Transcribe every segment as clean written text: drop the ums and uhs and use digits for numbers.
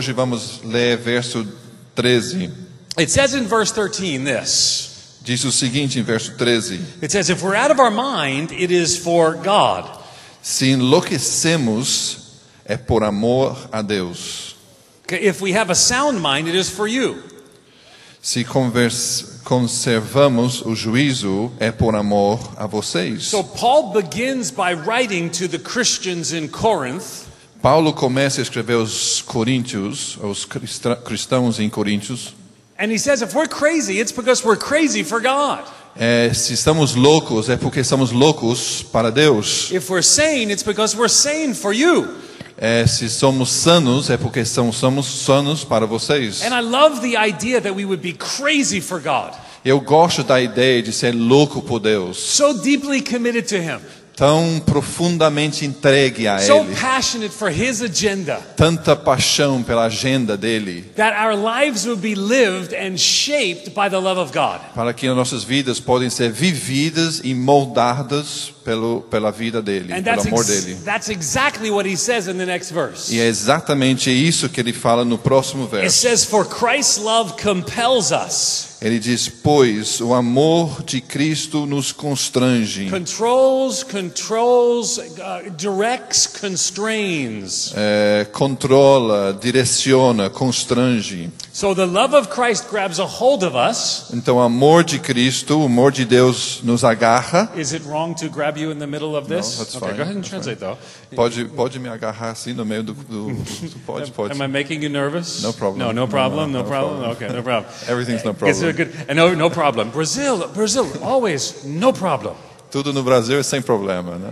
hoje vamos ler verso 13. It says in verse 13 this. Diz o seguinte em verso 13: It says, if we're out of our mind, it is for God. Se enlouquecemos, é por amor a Deus. If we have a sound mind, it is for you. Se conservamos o juízo, é por amor a vocês. So Paul begins by writing to the Christians in Corinth. Paulo começa a escrever aos coríntios, aos cristãos em Coríntios. And he says, if we're crazy, it's because we're crazy for God. Se estamos loucos, é porque estamos loucos para Deus. If we're sane, it's because we're sane for you. Se somos sanos, é porque somos sanos para vocês. And I love the idea that we would be crazy for God. Eu gosto da ideia de ser louco por Deus. So deeply committed to Him. Tão profundamente entregue a So Ele. passionate for His agenda. Tanta paixão pela agenda dele. That our lives would be lived and shaped by the love of God. Para que nossas vidas podem ser vividas e moldadas pela vida dele, And pelo amor dele. that's exactly what he says in the next verse. E é exatamente isso que ele fala no próximo It verso. says, for Christ's love compels us. Ele diz, pois o amor de Cristo nos constrange. Controls, directs, constrains. Controla, direciona, constrange. So the love of Christ grabs a hold of us. Então o amor de Cristo, o amor de Deus nos agarra. Is it wrong to grab you in the middle of this? No, that's okay, fine. go ahead and That's translate though. Pode me agarrar assim no meio do pode. Am I making you nervous? No problem. No problem. No problem. Okay, no problem. Everything's no It's problem. good. And no problem. Brazil, always no problem. Tudo no Brasil é sem problema, né?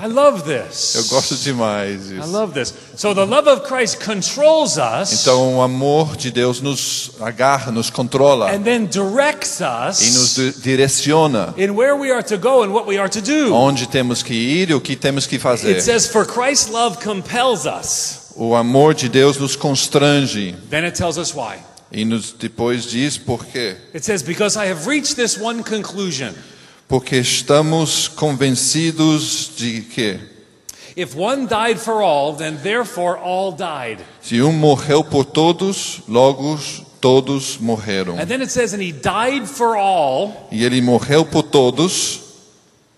I love this. Eu gosto demais I disso. love this. So the love of Christ controls us. Então o amor de Deus nos agarra, nos controla And then directs e nos us direciona in where we are to go and what we are to do. onde temos que ir e o que temos que fazer. It says, for Christ's love compels us. O amor de Deus nos constrange Then it tells us why. e depois diz por quê. It says, because I have reached this one conclusion. Porque estamos convencidos de que If one died for all, then therefore all died. se morreu por todos, logo todos morreram. And then it says, and he died for all, E ele morreu por todos,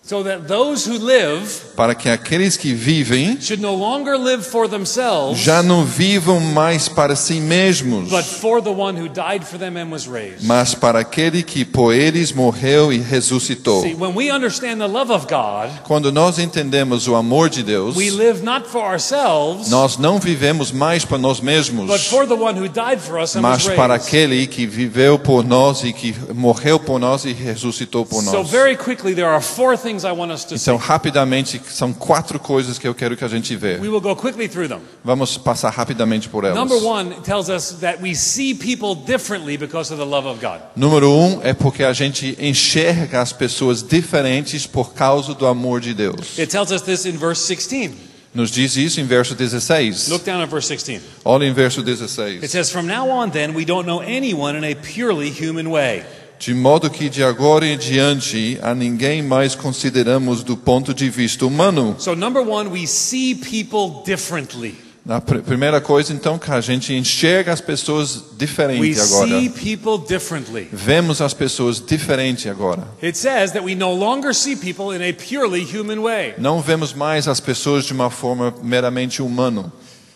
so that those who live para que aqueles que vivem should no longer live for themselves, já não vivam mais para si mesmos, but for the one who died for them and was raised. mas para aquele que por eles morreu e ressuscitou. See, when we understand the love of God, Quando nós entendemos o amor de Deus, we live not for ourselves, nós não vivemos mais para nós but mesmos, for the one who died for us and was mas para raised. aquele que viveu por nós e que morreu por nós e ressuscitou por So nós. very quickly, there are four things I want us to see. Então, rapidamente, são 4 coisas que eu quero que a gente veja. We will go quickly through them. Vamos passar rapidamente por elas. Number one tells us that we see people differently because of the love of God. Número 1 é porque a gente enxerga as pessoas diferentes por causa do amor de Deus. It tells us this in verse 16. Nos diz isso em verso 16. Look down at verse 16. Olha em verso It 16. says, from now on then, we don't know anyone in a purely human way. De modo que de agora em diante a ninguém mais consideramos do ponto de vista humano. So number one, we see people differently. A primeira coisa, então, que a gente enxerga as pessoas We diferente agora. see people differently. Vemos as pessoas diferente agora. It says that we no longer see people in a purely human way. Não vemos mais as pessoas de uma forma meramente humana.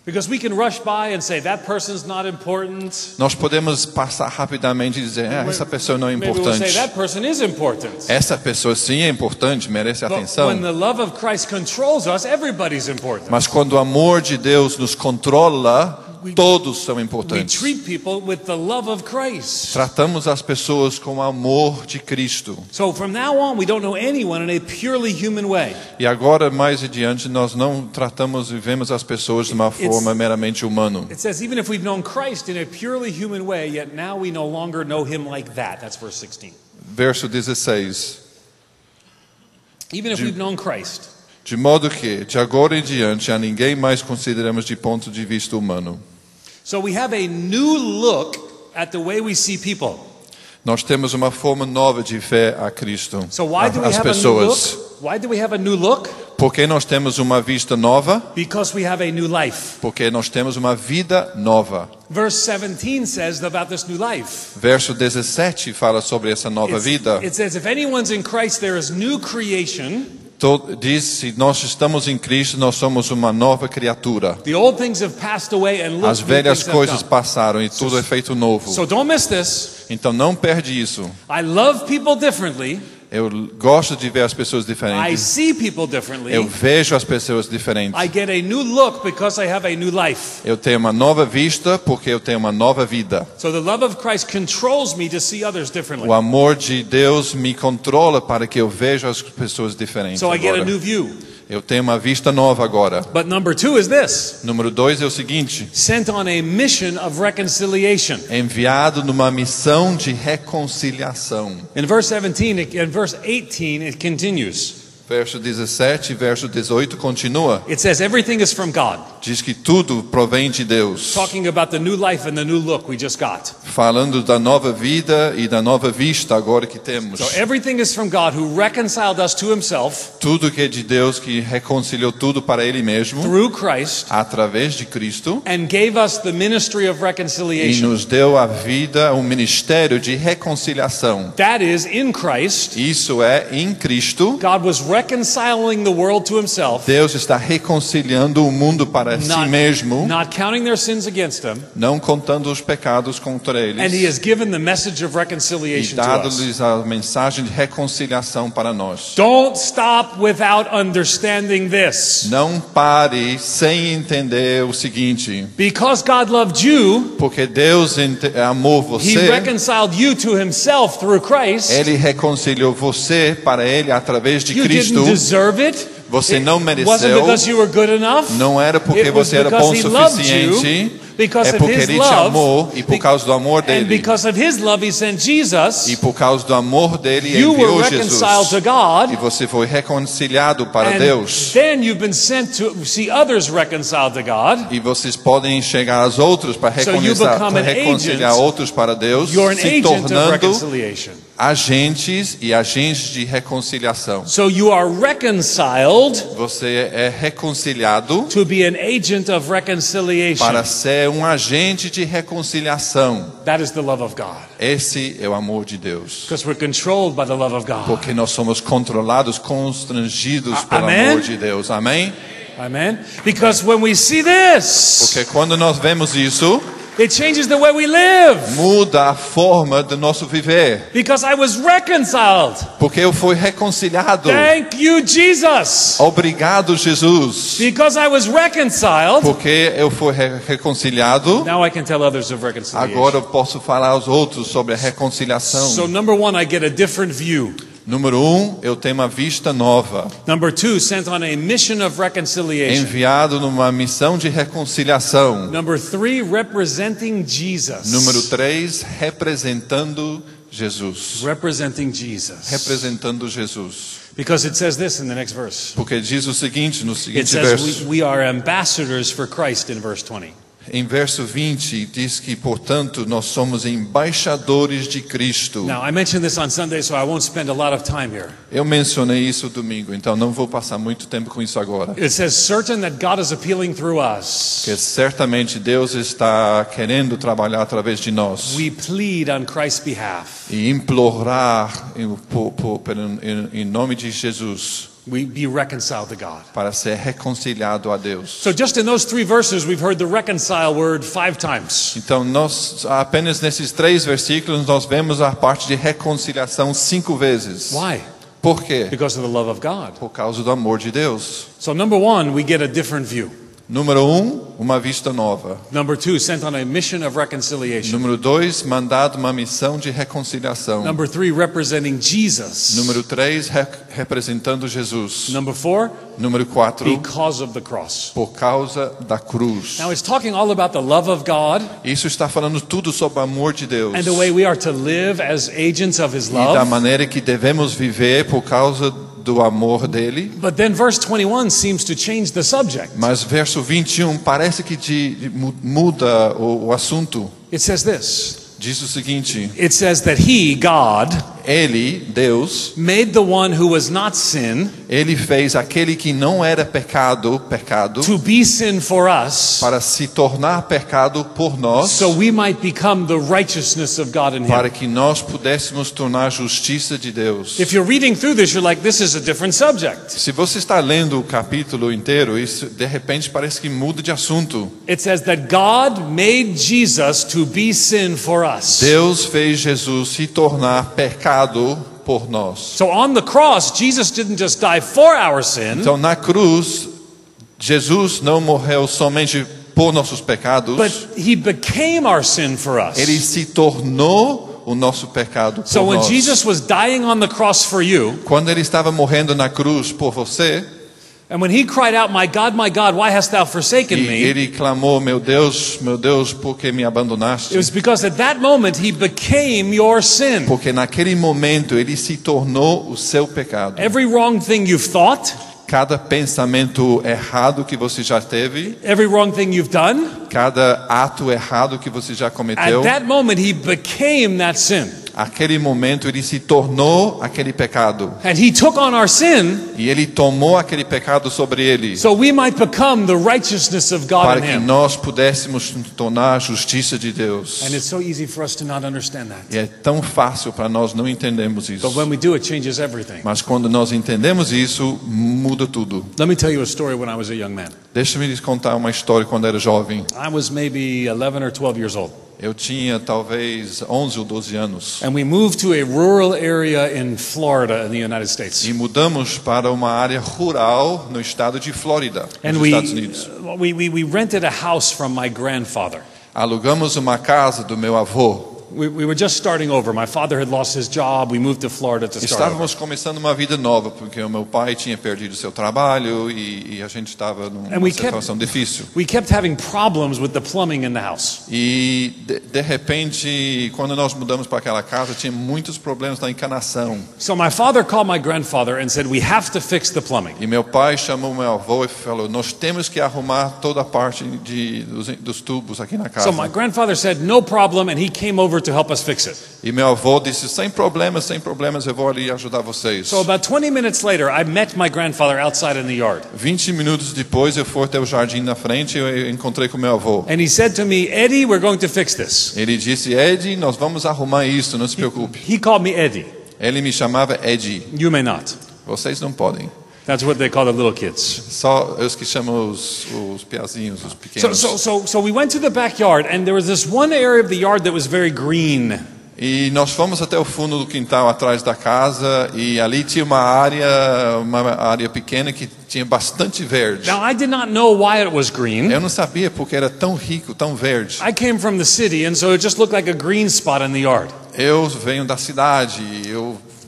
Because we can rush by and say, that person's not important. Nós podemos passar rapidamente e dizer, essa pessoa não é Maybe we'll say, importante. that person is important. Essa pessoa sim é importante, merece But when atenção. the love of Christ controls us, everybody's important. Mas quando o amor de Deus nos controla, todos são We importantes. treat people with the love of Christ. Tratamos as pessoas com o amor de Cristo. So from now on, we don't know anyone in a purely human way. E agora, mais adiante, nós não tratamos e vemos as pessoas de uma forma meramente humana. It says, even if we've known Christ in a purely human way, yet now we no longer know him like that. That's verse 16. Verso 16. Even if we've known Christ. De modo que, de agora em diante, a ninguém mais consideramos de ponto de vista humano. So we have a new look at the way we see people. Nós temos uma forma nova de ver a Cristo, So why do we as have a new pessoas. look? Why do we have a new look? Por que nós temos uma vista nova? Because we have a new life. Porque nós temos uma vida nova. Verse 17 says about this new life. Verso 17 fala sobre essa nova vida. It says, if anyone's in Christ, there is new creation. Diz, se nós estamos em Cristo, nós somos uma nova criatura. The old things have passed away and look, As new velhas things have coisas come. passaram e tudo é feito novo. So don't miss this. Então não perde isso. I love people differently. Eu gosto de ver as pessoas I diferentes. see people differently. Eu vejo as pessoas diferentes. I get a new look because I have a new life. Eu tenho uma nova vista porque eu tenho uma nova vida. So the love of Christ controls me to see others differently. O amor de Deus me controla para que eu veja as pessoas diferentes. So I get a Agora. new view. Eu tenho uma vista nova agora. But number 2 is this. Número 2 é o seguinte: Sent on a mission of reconciliation. enviado numa missão de reconciliação. In verse 17, in verse 18, it continues. Verso 17 e verso 18 continua. It says everything is from God. Diz que tudo provém de Deus. Talking about the new life and the new look we just got. Falando da nova vida e da nova vista agora que temos. So everything is from God who reconciled us to himself Tudo que é de Deus, que reconciliou tudo para Ele mesmo, through Christ através de Cristo, and gave us the ministry of e reconciliation. nos deu a vida, o ministério de reconciliação. That is, in Christ, Isso é em Cristo. God was reconciling the world to himself, Deus está reconciliando o mundo para si mesmo, not counting their sins against them, não contando os pecados contra and he eles, has given the message of e reconciliation to us. dado-lhes a mensagem de reconciliação para nós. Don't stop without understanding this. Não pare sem entender o seguinte: Because God loved you, porque Deus amou he você, reconciled you to himself through Christ. Ele reconciliou você para Ele através de You Cristo. didn't deserve it. Você não It wasn't mereceu, because you were good enough. não era porque It was você era because bom he o loved suficiente, you, because é of porque his Ele te love, amou e por causa do amor and dele. because of his love he sent Jesus. E por causa do amor dele You were enviou reconciled Jesus. to God. E você foi reconciliado para And Deus. then you've been sent to see others reconciled to God. E vocês podem chegar aos outros para So you become an reconciliar agent. outros para Deus, You're an se agent of tornando reconciliation. agentes e agentes de reconciliação. So you are reconciled Você é reconciliado to be an agent of reconciliation. para ser um agente de reconciliação. That is the love of God. Esse é o amor de Deus. Because we're controlled by the love of God. Porque nós somos controlados, constrangidos pelo Amém? amor de Deus. Amém? Amen. Because when we see this, Porque quando nós vemos isso, it changes the way we live. muda a forma do nosso viver. Because I was reconciled. Porque eu fui reconciliado. Thank you, Jesus. Obrigado, Jesus. Because I was reconciled, Porque eu fui reconciliado, now I can tell others of reconciliation. agora eu posso falar aos outros sobre a reconciliação. So number 1, I get a different view. Número 1, eu tenho uma vista nova. Number 2, sent on a mission of reconciliation. Enviado numa missão de reconciliação. Number 3, representing Jesus. Número 3, representando Jesus. Representing Jesus. Representando Jesus. Because it says this in the next verse. Porque diz o seguinte no It seguinte says verso. we are ambassadors for Christ in verse 20. Em verso 20 diz que, portanto, nós somos embaixadores de Cristo. Now, I mentioned this on Sunday, so I won't spend a lot of time here. Eu mencionei isso domingo, então não vou passar muito tempo com isso agora. It says, certain that God is appealing through us. Porque certamente Deus está querendo trabalhar através de nós. We plead on Christ's behalf. E implorar em nome de Jesus We be reconciled to God. para ser reconciliado a Deus. So just in those 3 verses, we've heard the reconcile word 5 times. Então, nós apenas nesses 3 versículos nós vemos a parte de reconciliação 5 vezes. Why? Por quê? Because of the love of God. Por causa do amor de Deus. So number 1, we get a different view. Número 1, uma vista nova. Number 2, sent on a mission of reconciliation. Número 2, mandado uma missão de reconciliação. Number 3, representing Jesus. Número 3, representando Jesus. Number 4, Número 4, because of the cross. por causa da cruz. Now it's talking all about the love of God Isso está falando tudo sobre o amor de Deus. and the way we are to live as agents of His E da love. maneira que devemos viver por causa do amor dele. But then verse 21 seems to change the subject. Mas verso 21 parece que muda o assunto. It says this. Diz o seguinte: It says that He, God, Ele, Deus, made the one who was not sin Ele fez aquele que não era pecado, to be sin for us, para se tornar pecado por nós, so we might become the righteousness of God in para him. que nós pudéssemos tornar a justiça de Deus. If you're reading through this, you're like, this is a different subject. Se você está lendo o capítulo inteiro, isso de repente parece que muda de assunto. It says that God made Jesus to be sin for us. Deus fez Jesus se tornar pecado por nós. So on the cross, Jesus didn't just die for our sin, Então na cruz, Jesus não morreu somente por nossos pecados, but he became our sin for us. Ele se tornou o nosso pecado por So when nós. Jesus was dying on the cross for you, Quando Ele estava morrendo na cruz por você, and when he cried out, my God, why hast thou forsaken e me? Ele clamou, meu Deus, por que me abandonaste? It was because at that moment he became your sin. Porque naquele momento Ele se tornou o seu pecado. Every wrong thing you've thought, Cada pensamento errado que você já teve, every wrong thing you've done, cada ato errado que você já cometeu, at that moment he became that sin. aquele momento Ele se tornou aquele pecado. And he took on our sin E Ele tomou aquele pecado sobre Ele, so we might become the righteousness of God para in que him. nós pudéssemos nos tornar a justiça de Deus. And it's so easy for us to not understand that. E é tão fácil para nós não entendermos isso. But when we do, it changes everything. Mas quando nós entendemos isso, muda tudo. Let me tell you a story when I was a young man. Deixa-me lhes contar uma história quando era jovem. I was maybe 11 or 12 years old. Eu tinha talvez 11 ou 12 anos. And we moved to a rural area in Florida in the United States. E mudamos para uma área rural no estado de Flórida, And nos Estados Unidos. we rented a house from my grandfather. Alugamos uma casa do meu avô. We were just starting over. My father had lost his job. We moved to Florida to start over. Estávamos começando uma vida nova, porque o meu pai tinha perdido seu trabalho e a gente estava numa And we situação difícil. We kept having problems with the plumbing in the house. E de repente, quando nós mudamos para aquela casa, tinha muitos problemas na encanação. So my father called my grandfather and said, we have to fix the plumbing. E meu pai chamou meu avô e falou: nós temos que arrumar toda a parte dos tubos aqui na casa. So my grandfather said, no problem, and he came over to help us fix it. E meu avô disse: sem problemas, eu vou ali ajudar vocês. So about 20 minutes later, I met my grandfather outside in the yard. 20 minutos depois, eu fui até o jardim na frente e eu encontrei com meu avô. And he said to me, Eddie, we're going to fix this. Ele disse: Ed, nós vamos arrumar isso, não se preocupe. He called me Eddie. Ele me chamava Ed. You may not. Vocês não podem. That's what they call the little kids. Só os que chamam os piazinhos, os pequenos. So we went to the backyard, and there was this one area of the yard that was very green. E nós fomos até o fundo do quintal atrás da casa e ali tinha uma área pequena que tinha bastante verde. Now I did not know why it was green. Eu não sabia porque era tão rico, tão verde. I came from the city, and so it just looked like a green spot in the yard. Eu venho da cidade,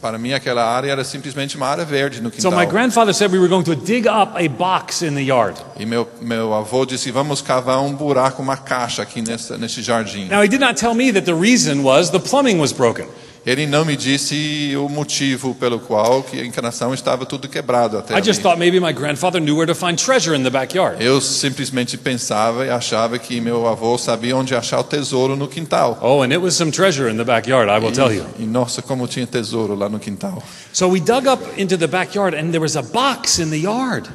para mim aquela área era simplesmente uma área verde no So quintal. my grandfather said we were going to dig up a box in the yard. E meu avô disse: vamos cavar um buraco, uma caixa aqui nesse jardim. Now he did not tell me that the reason was the plumbing was broken. Ele não me disse o motivo pelo qual que a encanação estava tudo quebrado até I ali. just thought maybe my grandfather knew where to find treasure in the backyard. Eu simplesmente pensava e achava que meu avô sabia onde achar o tesouro no quintal. Oh, and it was some treasure in the backyard, I will tell you. E nossa, como tinha tesouro lá no quintal. So we dug up into the backyard, and there was a box in the yard.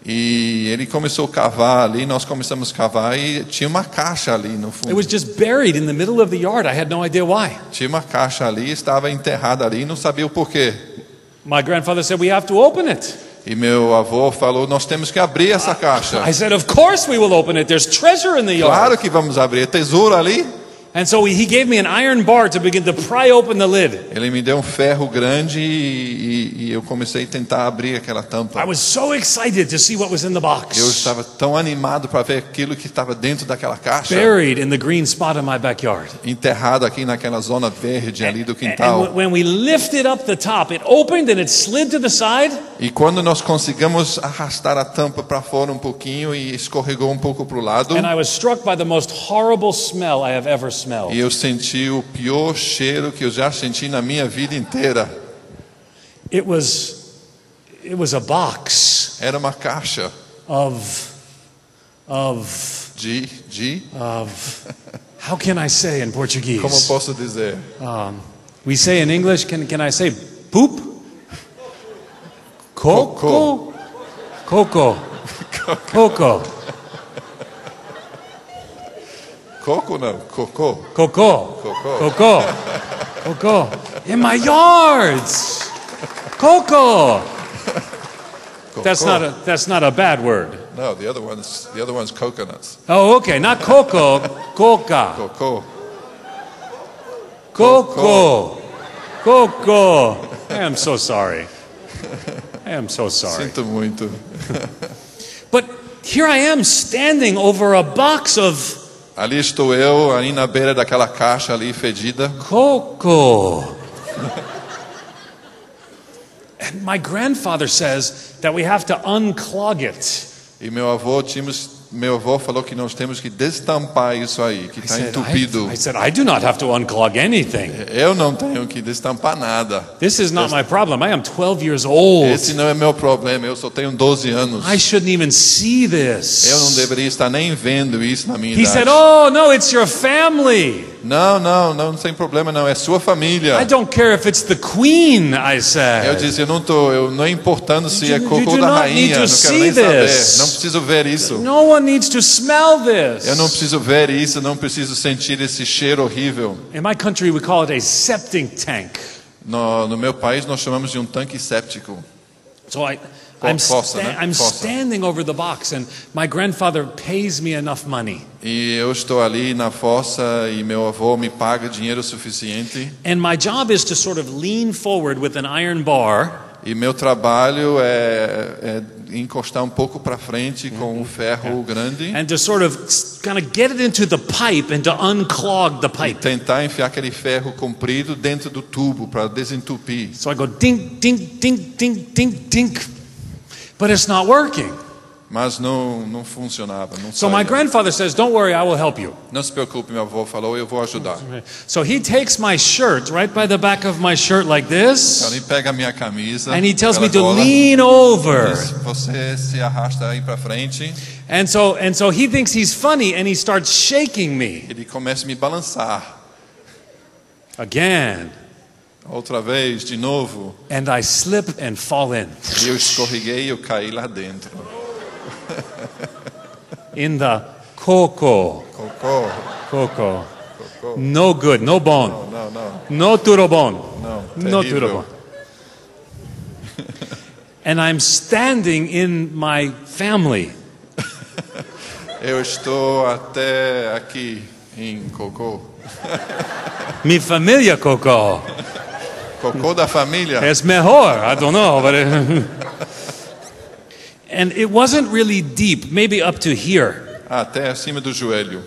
E ele começou a cavar ali, nós começamos a cavar e tinha uma caixa ali no It fundo. was just buried in the middle of the yard. I had no idea why. Tinha uma caixa ali, estava enterrada ali, não sabia o porquê. My grandfather said we have to open it. E meu avô falou: nós temos que abrir essa caixa. I said, of course we will open it. There's treasure in the yard. Claro que vamos abrir, é tesouro ali. And so he gave me an iron bar to begin to pry open the lid. Ele me deu um ferro grande e eu comecei a tentar abrir aquela tampa. I was so excited to see what was in the box. Eu estava tão animado para ver aquilo que estava dentro daquela caixa, Buried in the green spot in my backyard. enterrado aqui naquela zona verde ali do And quintal. when we lifted up the top, it opened and it slid to the side. E quando nós conseguimos arrastar a tampa para fora um pouquinho e escorregou um pouco para o lado, And I was struck by the most horrible smell I have ever smelled. e eu senti o pior cheiro que eu já senti na minha vida inteira. It was a box Era uma caixa of de how can I say in Portuguese? como posso dizer? We say in English, can I say poop? Coco? Coco. Coco. Coco não, cocô. Coco. Cocô. Coco. Coco. In my yards. Coco. That's not a bad word. No, the other one's coconuts. Oh, okay. Not coco. Coca. Cocô. Coco. Coco. I am so sorry. I am so sorry. Sinto muito. But here I am standing over a box of Ali estou eu, ali na beira daquela caixa ali fedida. coco. And my grandfather says that we have to unclog it. E meu avô falou que nós temos que destampar isso aí, que está entupido. I said, I do not have to unclog anything. Eu não tenho que destampar nada. This is not my problem. I am 12 years old. Esse não é meu problema, eu só tenho 12 anos. I shouldn't even see this. Eu não deveria estar nem vendo isso na minha He idade. said, oh, no, it's your family. Não tem problema não, é sua família. I don't care if it's the queen, I said. Eu disse, eu não importando se é You cocô do da not need rainha, to não quero see nem saber. this. Não preciso ver isso. No one needs to smell this. Eu não preciso ver isso, não preciso sentir esse cheiro horrível. In my country, we call it a septic tank. No meu país nós chamamos de tanque séptico. So I'm Fossa, né? Fossa. standing over the box, and my grandfather pays me enough money. E eu estou ali na fossa e meu avô me paga dinheiro suficiente. And my job is to sort of lean forward with an iron bar. E meu trabalho é encostar um pouco para frente com um ferro grande. And to sort of kind of get it into the pipe and to unclog the E pipe. tentar enfiar aquele ferro comprido dentro do tubo para desentupir. So I go ding, ding, ding, ding, ding, ding. But it's not working. Mas não funcionava, não So saía. my grandfather says, don't worry, I will help you. Não se preocupe, meu avô falou, eu vou ajudar. So he takes my shirt right by the back of my shirt like this. Então ele pega a minha camisa, And he tells me aquela to gola, lean over. diz, você se arrasta aí para frente. And so he thinks he's funny and he starts shaking me. Ele começa a me balançar. Again. Outra vez, de novo. And I slip and fall in. E eu escorreguei e eu caí lá dentro. In the coco. Cocô. Coco. No good, no bone. Não. No turobone. No terrível. turobone. And I'm standing in my family. Eu estou até aqui em cocô. Mi familia coco. Cocô da família. Es mejor. I don't know, but and it wasn't really deep, maybe up to here. Até acima do joelho.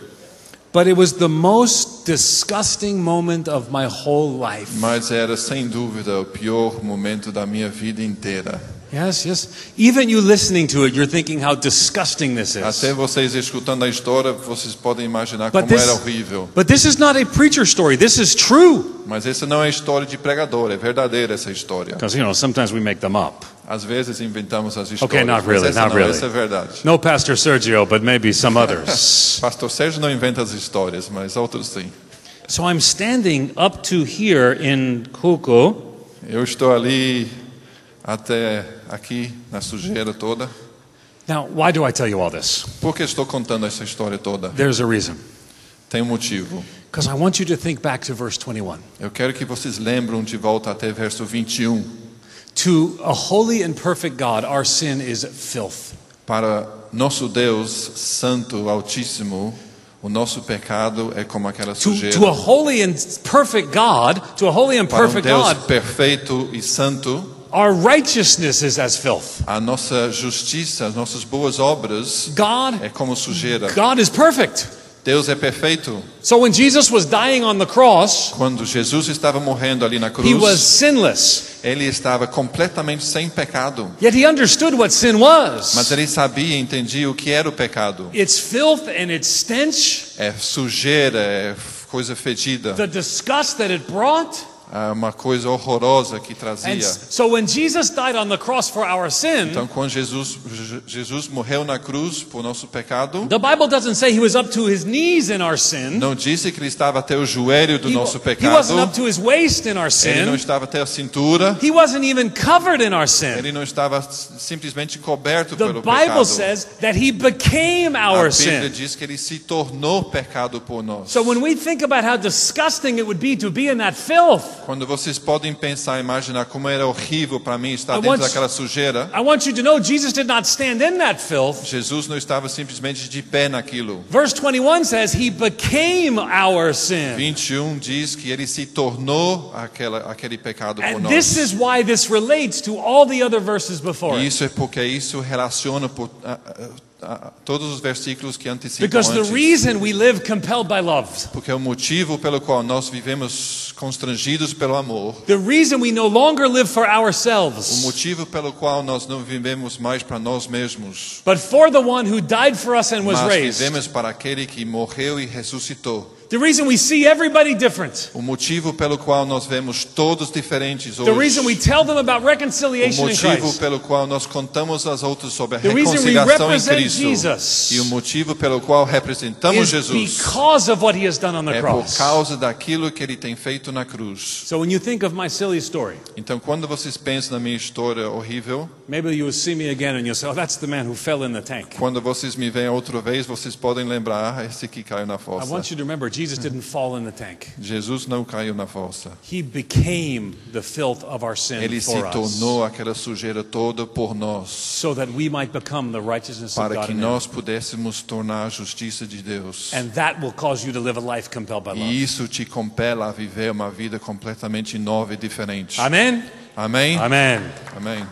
But it was the most disgusting moment of my whole life. Mas era sem dúvida o pior momento da minha vida inteira. Yes. Even you listening to it, you're thinking how disgusting this is. Até vocês escutando a história, vocês podem imaginar como era horrível. But this is not a preacher story. This is true. Mas essa não é história de pregador, é verdadeira essa história. Because, sometimes we make them up. Às vezes inventamos as histórias. Okay, not really, mas essa not não, really. essa é verdade. No Pastor Sergio, but maybe some others. Pastor Sérgio não inventa as histórias, mas outros sim. So I'm standing up to here in Coco. Eu estou ali até aqui na sujeira toda. Now, why do I tell you all this? Por que estou contando essa história toda? There's a reason. Tem um motivo. Because I want you to think back to verse 21. Eu quero que vocês lembrem de volta até verso 21. To a holy and perfect God, our sin is filth. Para nosso Deus santo, altíssimo, o nosso pecado é como aquela sujeira. To a holy and perfect God, to a holy and Para perfect Deus God, perfeito e santo, our righteousness is as filth. a nossa justiça, as nossas boas obras God é como sujeira. is perfect. Deus é perfeito. So when Jesus was dying on the cross, Quando Jesus estava morrendo ali na he was cruz, sinless. ele estava completamente sem pecado. Yet he understood what sin was. Mas ele sabia, entendia o que era o pecado. It's filth and it's stench, É sujeira, é coisa fedida. the disgust that it brought. uma coisa horrorosa que And trazia. so when Jesus died on the cross for our sin, Então, quando Jesus morreu na cruz por nosso pecado, the Bible doesn't say he was up to his knees in our sin. não disse que ele estava até o joelho do nosso He pecado. wasn't up to his waist in our Ele não sin. estava até a cintura. He wasn't even covered in our sin. Ele não estava simplesmente coberto The pelo Bible pecado. says that he became A our Bíblia sin. diz que ele se tornou pecado por nós. So when we think about how disgusting it would be to be in that filth, Quando vocês podem pensar, imaginar como era horrível para mim estar I dentro want- daquela sujeira, I want you to know Jesus did not stand in that filth. Jesus não estava simplesmente de pé naquilo. Verse 21 says he became our sin. 21 diz que ele se tornou aquele pecado por And nós. this is why this relates to all the other verses before E it. isso é porque isso relaciona todos os versículos que antecipam Because the antes. reason we live compelled by love, Porque é o motivo pelo qual nós vivemos constrangidos pelo amor, the reason we no longer live for o ourselves, motivo pelo qual nós não vivemos mais para nós mesmos, but for the one who died for us and was mas raised. vivemos para aquele que morreu e ressuscitou. The reason we see everybody different. O motivo pelo qual nós vemos todos diferentes The reason we hoje. tell them about O reconciliation in motivo Christ. pelo qual nós contamos aos outros sobre a The reason we reconciliação em represent Cristo. Jesus E o motivo pelo qual representamos is Jesus because of what he has done on the é por cross. causa daquilo que ele tem feito na cruz. So when you think of my silly story, Então, quando vocês pensam na minha história horrível, maybe you will see me again and you'll say, oh, that's the man who fell in the tank. quando vocês me veem outra vez, vocês podem lembrar, esse que caiu na I fossa. want you to remember, Jesus didn't fall in the tank. Jesus não caiu na fossa. He became the filth of our sin Ele se for us, tornou aquela sujeira toda por nós, so that we might become the righteousness of para God que in him. nós pudéssemos tornar a justiça de Deus. And that will cause you to live a life compelled by love. E isso te compela a viver uma vida completamente nova e diferente. Amen? Amém? Amen. Amém.